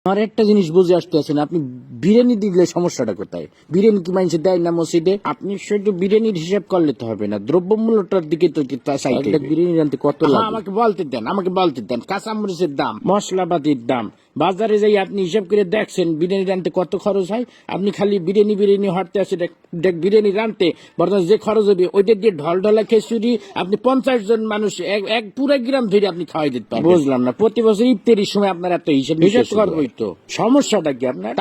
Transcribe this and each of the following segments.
আমার একটা জিনিস বুঝে আসতে আছেন, আপনি বিরিয়ানি দিলে সমস্যাটা কোথায়? বিরিয়ানি কি মানুষ দেয় না মসজিদে? আপনি শুধু বিরিয়ানির হিসাব করলে তো হবে না, দ্রব্যমূল্যটার দিকে তো চাইতে হবে। বিরিয়ানি রানতে কত লাগে? আমাকে বলতে দেন কাঁচামরিচের দাম, মশলাপাতির দাম, বাজারে যাই আপনি হিসাব করে দেখছেন বিরিয়ানি রানতে কত খরচ হয়। আপনি খালি বিরিয়ানি হাঁটতে আসে বিরিয়ানি রানতে বর্তমানে যে খরচ হবে ওইটা দিয়ে ঢলঢলা খিচুড়ি আপনি 50 জন মানুষ এক পুরো গ্রাম ধরে আপনি খাওয়াই দিতে পারবেন। বুঝলাম না, প্রতি বছর ইফতারির সময় আপনার এত হিসাব করবোই তো, সমস্যাটা কি আপনার?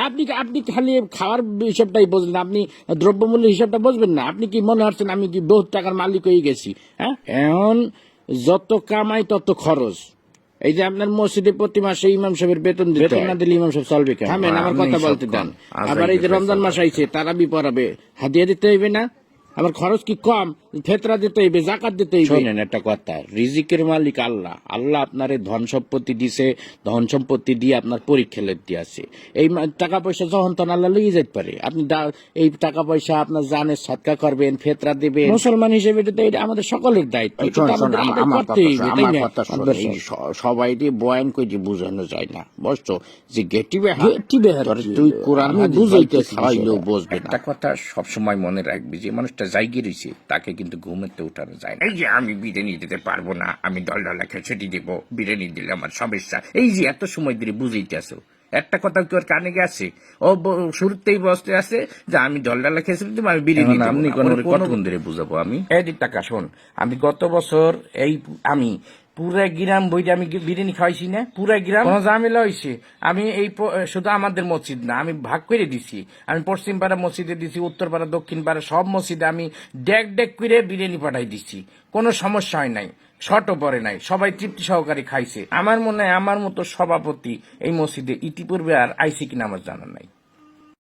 আপনি খালি খাওয়ার হিসাবটাই বুঝলেন, আপনি দ্রব্যমূল্যের হিসাবটা বুঝবেন না। আপনি কি মনে হচ্ছেন আমি কি বহুত টাকার মালিক হয়ে গেছি? হ্যাঁ, এখন যত কামাই তত খরচ। এই যে আপনার মসজিদে প্রতি মাসে ইমাম সাহেবের বেতন না দিলে ইমাম সাহেব চলবে কেন? থামেন, আমার কথা বলতে দেন। আবার এই যে রমজান মাস আইছে, তারাবি পড়াবে, হাদিয়া দিতে হইবে না? আমার খরচ কি কম? ফেতরা দিতে হইবে, জাকাত দিতে হইবে। শোনেন একটা কথা, রিজিকের মালিক আল্লাহ। আল্লাহ আপনার ধন সম্পত্তি দিছে, ধন সম্পত্তি দিয়ে আপনার পরীক্ষা লেতে আছে। এই টাকা পয়সা যখন তখন আল্লাহ লইয়ে যেতে পারে। আপনি এই টাকা পয়সা আপনার জানের সৎকা করবেন, ফেতরা দিবেন। মুসলমান হিসেবে এটা আমাদের সকলের দায়িত্ব। সবাই বয়ান করে বুঝানো যায় না, বুঝছো? যে তুই কোরআন বুঝাইতে খাওয়াইলেও বুঝবে না। একটা কথা সবসময় মনে রাখবি, যে মানুষটা জায়গা রয়েছে তাকে কিন্তু ঘুমেতে উঠানো যায় না। এই যে আমি বিরিয়ানি দিতে পারবো না, আমি ডলডলা খেচেটি দেবো, বিরিয়ানি দিলে আমার সমস্যা, এই যে এত সময় ধরে বুঝাইতে আসো, একটা কথা কি ওর কানে গেছে? ও শুরুতেই বসতে আছে যে আমি ডলডলা খেচেটি দেবো, আমি বিরিয়ানি। আপনি কতক্ষণ ধরে বুঝাবো আমি? এই টাকা শোন, আমি গত বছর আমি পুরা গ্রাম বইটা আমি বিরিয়ানি খাওয়াইছি না, পুরা গ্রাম কোনো ঝামেলা হয়েছে। আমি শুধু আমাদের মসজিদ না, আমি ভাগ করে দিছি। আমি পশ্চিম পাড়া মসজিদে দিছি, উত্তর পাড়া, দক্ষিণ পাড়া সব মসজিদে আমি ডেক করে বিরিয়ানি পাঠাই দিছি। কোনো সমস্যা হয় নাই, শর্টও পরে নাই, সবাই তৃপ্তি সহকারে খাইছে। আমার মনে হয় আমার মতো সভাপতি এই মসজিদে ইতিপূর্বে আর আইসি কিনা আমার জানা নাই।